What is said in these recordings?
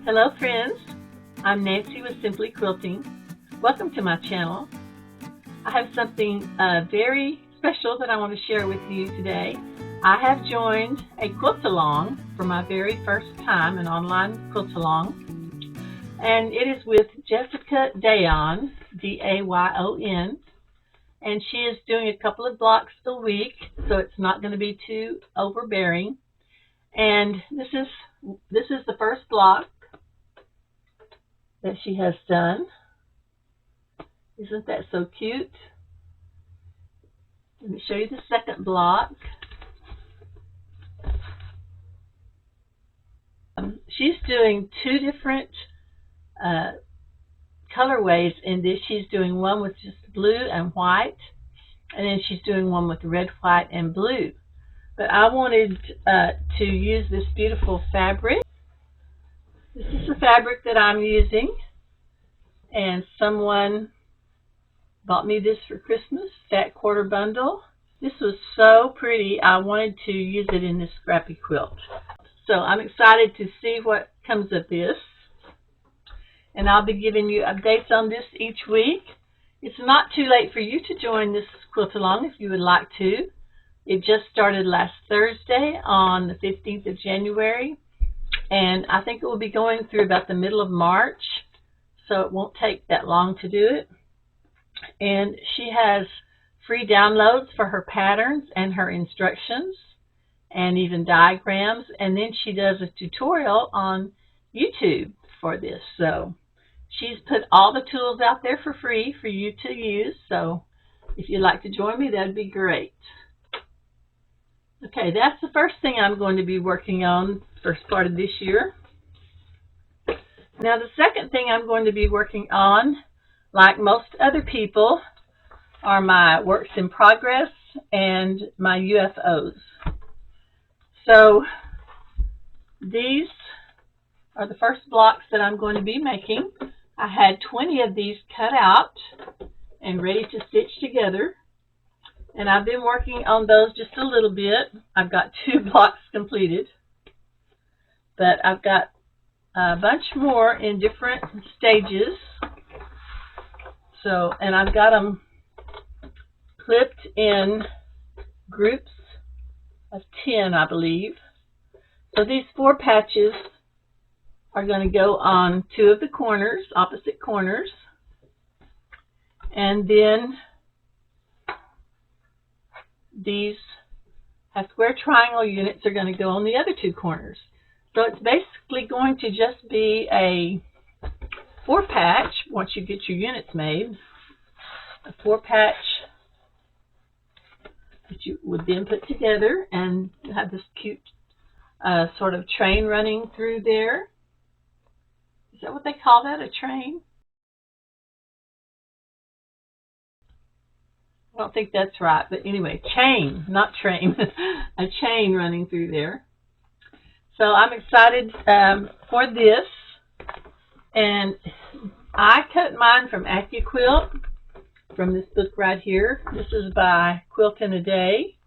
Hello friends, I'm Nancy with Simply Quilting. Welcome to my channel. I have something very special that I want to share with you today. I have joined a quilt-along for my very first time, an online quilt-along, and it is with Jessica Dayon, D-A-Y-O-N, and she is doing a couple of blocks a week, so it's not going to be too overbearing. And this is the first block that she has done. Isn't that so cute? Let me show you the second block. She's doing two different colorways in this. She's doing one with just blue and white, and then she's doing one with red, white, and blue. But I wanted to use this beautiful fabric. This is the fabric that I'm using, and someone bought me this for Christmas, fat quarter bundle. This was so pretty, I wanted to use it in this scrappy quilt. So I'm excited to see what comes of this, and I'll be giving you updates on this each week. It's not too late for you to join this quilt-along if you would like to. It just started last Thursday on the 15th of January, and I think it will be going through about the middle of March, so it won't take that long to do it. And she has free downloads for her patterns and her instructions and even diagrams, and then she does a tutorial on YouTube for this. So she's put all the tools out there for free for you to use, so if you'd like to join me, that'd be great. Okay, that's the first thing I'm going to be working on first part of this year. Now the second thing I'm going to be working on, like most other people, are my works in progress and my UFOs. So these are the first blocks that I'm going to be making. I had 20 of these cut out and ready to stitch together, and I've been working on those just a little bit. I've got 2 blocks completed, but I've got a bunch more in different stages. So, and I've got them clipped in groups of 10, I believe. So these 4 patches are going to go on 2 of the corners, opposite corners, and then these have square triangle units are going to go on the other 2 corners. So it's basically going to just be a 4-patch once you get your units made. A 4-patch that you would then put together and have this cute sort of train running through there. Is that what they call that, a train? I don't think that's right, but anyway, chain, not train, a chain running through there. So I'm excited for this, and I cut mine from AccuQuilt, from this book right here. This is by Quilting a Day.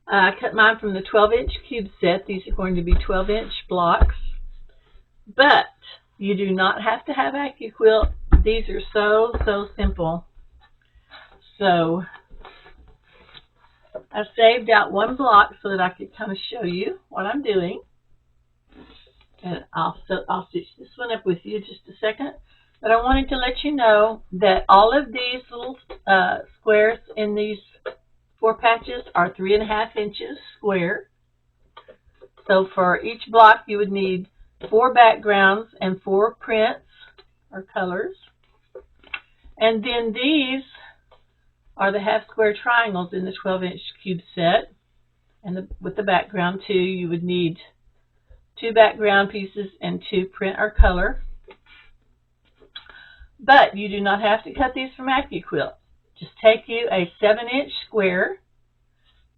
I cut mine from the 12-inch cube set. These are going to be 12-inch blocks, but you do not have to have AccuQuilt. These are so simple. So I saved out 1 block so that I could kind of show you what I'm doing. And I'll stitch this one up with you in just a second. But I wanted to let you know that all of these little squares in these 4 patches are 3.5 inches square. So for each block you would need 4 backgrounds and 4 prints or colors. And then these are the half square triangles in the 12-inch cube set, and with the background too, you would need 2 background pieces and 2 print or color. But you do not have to cut these from AccuQuilt. Just take you a 7-inch square,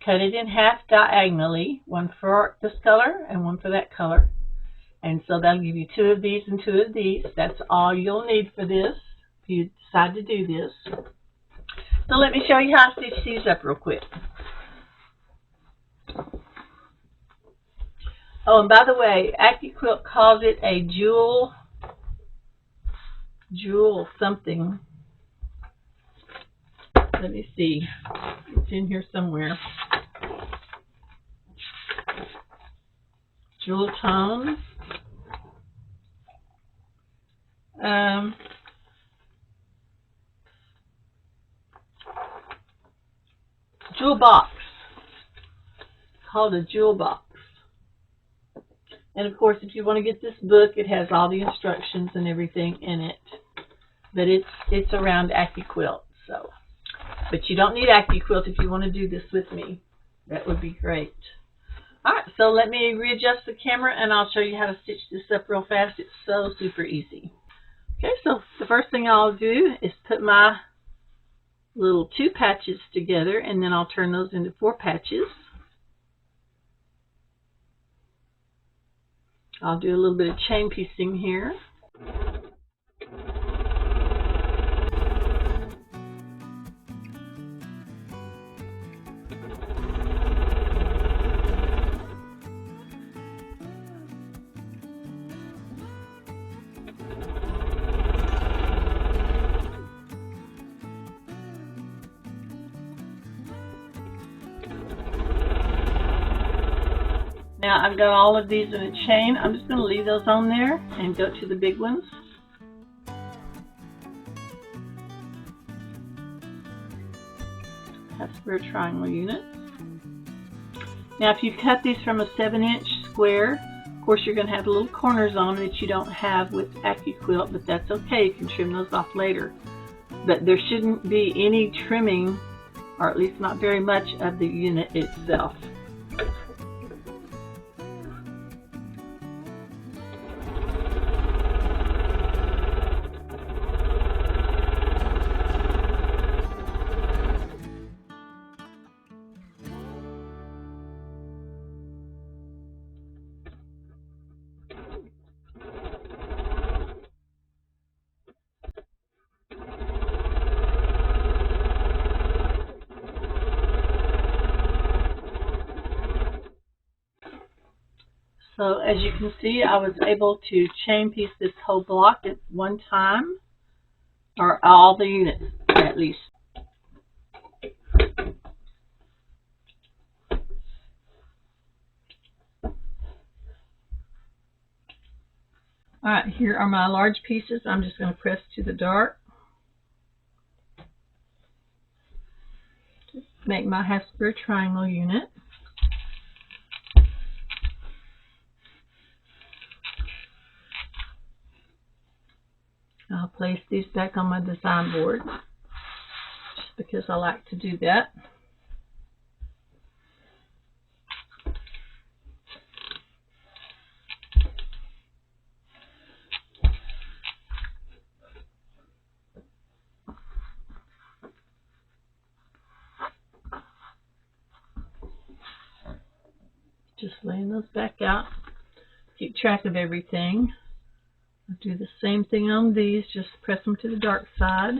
cut it in half diagonally, 1 for this color and 1 for that color, and so that'll give you 2 of these and 2 of these. That's all you'll need for this if you decide to do this. So let me show you how to stitch these up real quick. Oh, and by the way, AccuQuilt calls it a jewel something. Let me see. It's in here somewhere. Jewel tone. Jewel box. It's called a jewel box. And of course, if you want to get this book, it has all the instructions and everything in it. But it's around AccuQuilt. So, but you don't need AccuQuilt if you want to do this with me. That would be great. Alright, so let me readjust the camera and I'll show you how to stitch this up real fast. It's so super easy. Okay, so the first thing I'll do is put my little 2 patches together, and then I'll turn those into 4 patches. I'll do a little bit of chain piecing here. Now I've got all of these in a chain. I'm just going to leave those on there and go to the big ones. Have square triangle units. Now if you cut these from a 7-inch square, of course you're going to have little corners on them that you don't have with AccuQuilt, but that's okay. You can trim those off later. But there shouldn't be any trimming, or at least not very much, of the unit itself. So as you can see, I was able to chain piece this whole block at one time, or all the units at least. Alright, here are my large pieces. I'm just going to press to the dark. Just make my half square triangle unit. I'll place these back on my design board just because I like to do that. Just laying those back out. Keep track of everything. I'll do the same thing on these, just press them to the dark side.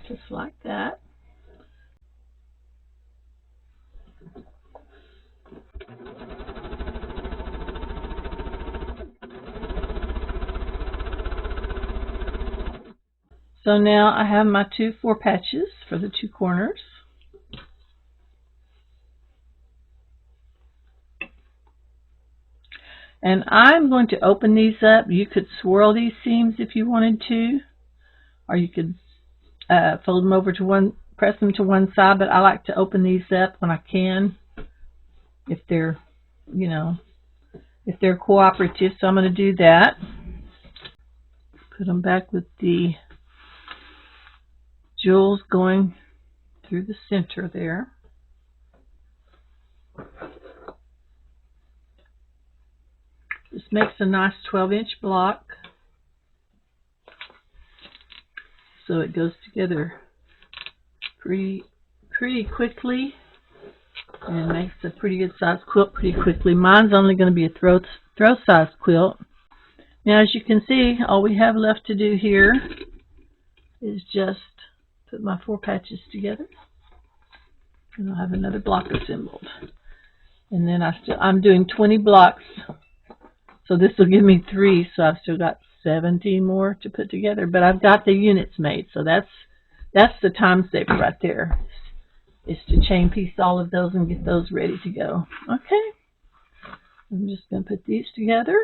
Just like that. So now I have my 2 4 patches for the 2 corners. And I'm going to open these up. You could swirl these seams if you wanted to, or you could fold them over to one, press them to one side, but I like to open these up when I can, if they're, you know, if they're cooperative. So I'm going to do that. Put them back with the jewels going through the center there. This makes a nice 12-inch block, so it goes together pretty quickly and makes a pretty good size quilt pretty quickly. Mine's only going to be a throw size quilt. Now, as you can see, all we have left to do here is just put my 4 patches together, and I'll have another block assembled. And then I'm doing 20 blocks. So this will give me 3, so I've still got 17 more to put together. But I've got the units made, so that's the time saver right there, is to chain piece all of those and get those ready to go. Okay, I'm just going to put these together.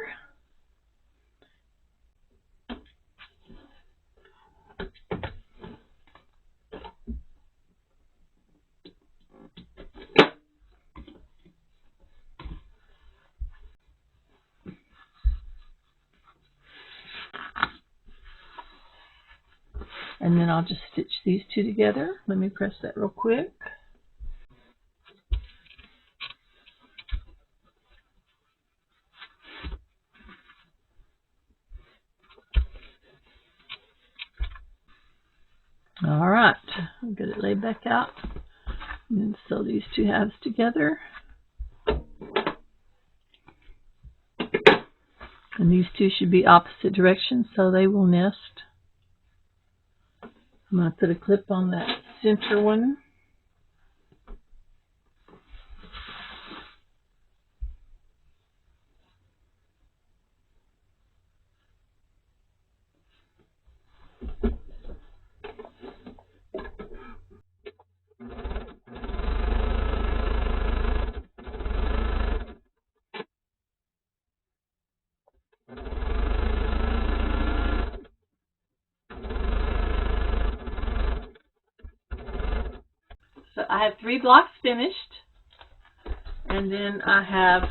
And then I'll just stitch these 2 together. Let me press that real quick. All right, I'll get it laid back out. And then sew these 2 halves together. And these 2 should be opposite directions, so they will nest. I'm going to put a clip on that center one. So I have 3 blocks finished, and then I have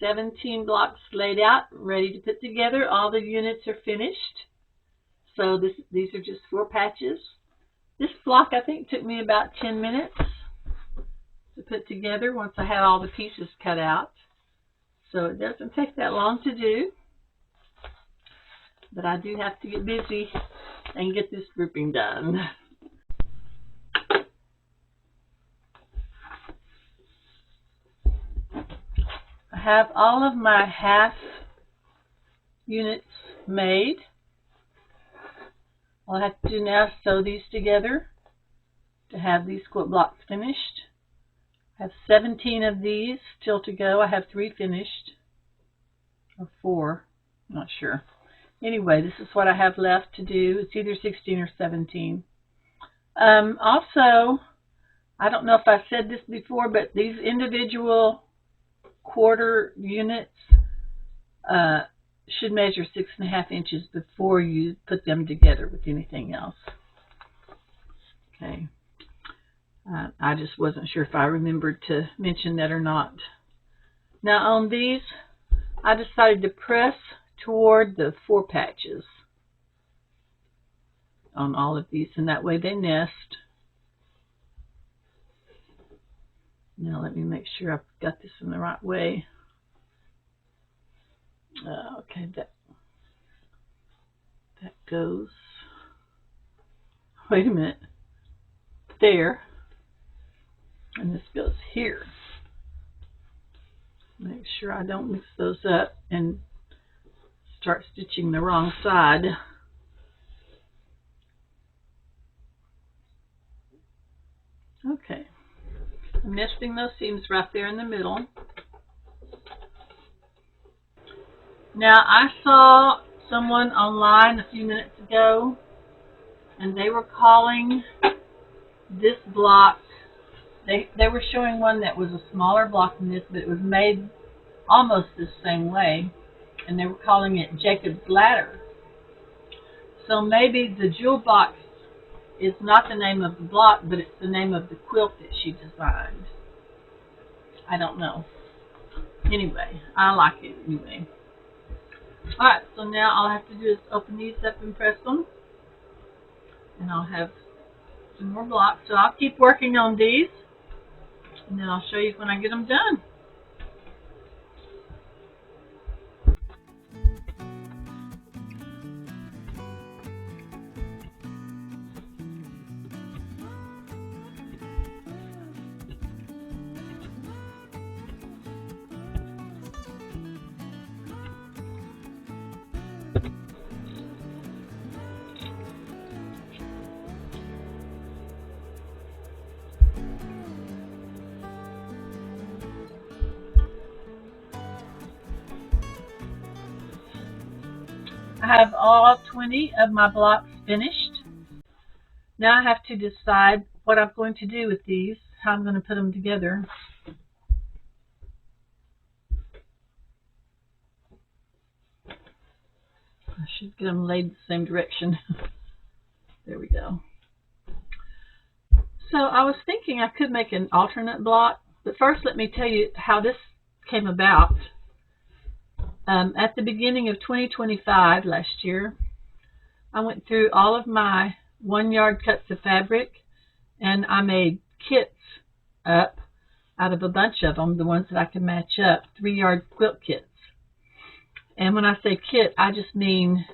17 blocks laid out, ready to put together. All the units are finished. So these are just 4 patches. This block, I think, took me about 10 minutes to put together once I had all the pieces cut out. So it doesn't take that long to do. But I do have to get busy and get this grouping done. I have all of my half units made. All I have to do now is sew these together to have these quilt blocks finished. I have 17 of these still to go. I have 3 finished, or 4, I'm not sure. Anyway, this is what I have left to do. It's either 16 or 17. Also, I don't know if I said this before, but these individual quarter units should measure 6.5 inches before you put them together with anything else. Okay. I just wasn't sure if I remembered to mention that or not. Now on these, I decided to press toward the 4 patches on all of these, and that way they nest. Now let me make sure I've got this in the right way. Okay, that goes, wait a minute, there, and this goes here. Make sure I don't mix those up and start stitching the wrong side. Okay, I'm nesting those seams right there in the middle. Now I saw someone online a few minutes ago, and they were calling this block, they were showing one that was a smaller block than this, but it was made almost the same way, and they were calling it Jacob's Ladder. So maybe the jewel box is not the name of the block, but it's the name of the quilt that she designed. I don't know. Anyway, I like it anyway. Alright, so now all I have to do is open these up and press them. And I'll have some more blocks. So I'll keep working on these. And then I'll show you when I get them done. I have all 20 of my blocks finished. Now I have to decide what I'm going to do with these, how I'm going to put them together. I should get them laid the same direction. There we go. So I was thinking I could make an alternate block, but first let me tell you how this came about. At the beginning of 2025 last year, I went through all of my 1-yard cuts of fabric and I made kits up out of a bunch of them, the ones that I could match up, 3-yard quilt kits. And when I say kit, I just mean,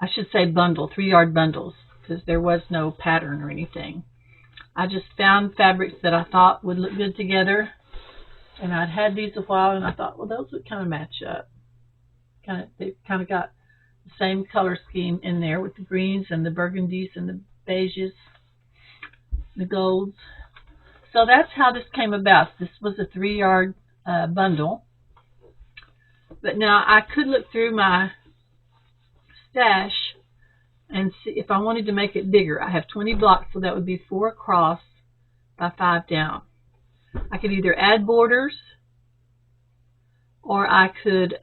I should say bundle, 3-yard bundles, because there was no pattern or anything. I just found fabrics that I thought would look good together. And I'd had these a while, and I thought, well, those would kind of match up. They kind of got the same color scheme in there with the greens and the burgundies and the beiges, the golds. So that's how this came about. This was a 3-yard bundle. But now I could look through my stash and see if I wanted to make it bigger. I have 20 blocks, so that would be 4 across by 5 down. I could either add borders, or I could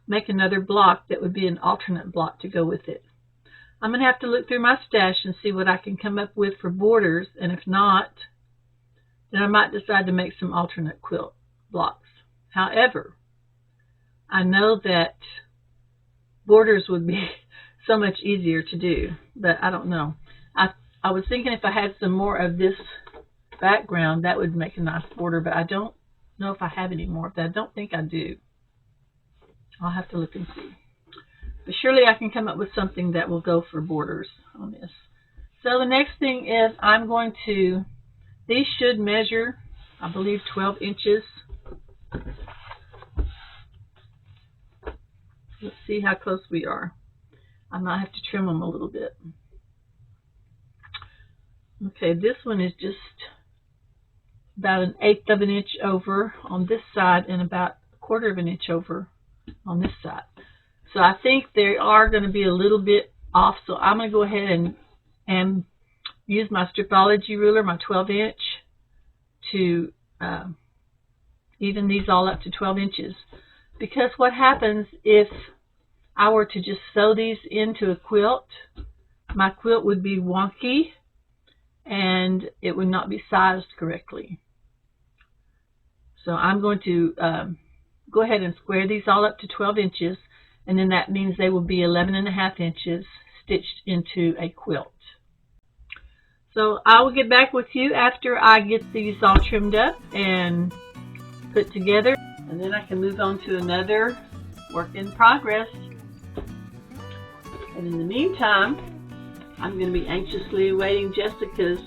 make another block that would be an alternate block to go with it. I'm going to have to look through my stash and see what I can come up with for borders, and if not, then I might decide to make some alternate quilt blocks. However, I know that borders would be so much easier to do, but I don't know. I was thinking if I had some more of this background, that would make a nice border, but I don't know if I have any more of that. I don't think I do. I'll have to look and see. But surely I can come up with something that will go for borders on this. So the next thing is I'm going to, these should measure, I believe, 12 inches. Let's see how close we are. I might have to trim them a little bit. Okay, this one is just about 1/8 of an inch over on this side and about 1/4 of an inch over on this side. So I think they are going to be a little bit off, so I'm going to go ahead and use my stripology ruler, my 12-inch, to even these all up to 12 inches. Because what happens if I were to just sew these into a quilt, my quilt would be wonky and it would not be sized correctly. So I'm going to go ahead and square these all up to 12 inches, and then that means they will be 11.5 inches stitched into a quilt. So I will get back with you after I get these all trimmed up and put together, and then I can move on to another work in progress. And in the meantime, I'm going to be anxiously awaiting Jessica's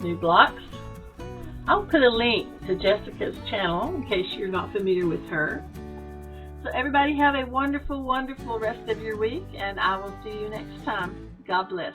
new blocks. I'll put a link to Jessica's channel in case you're not familiar with her. So everybody have a wonderful, wonderful rest of your week, and I will see you next time. God bless.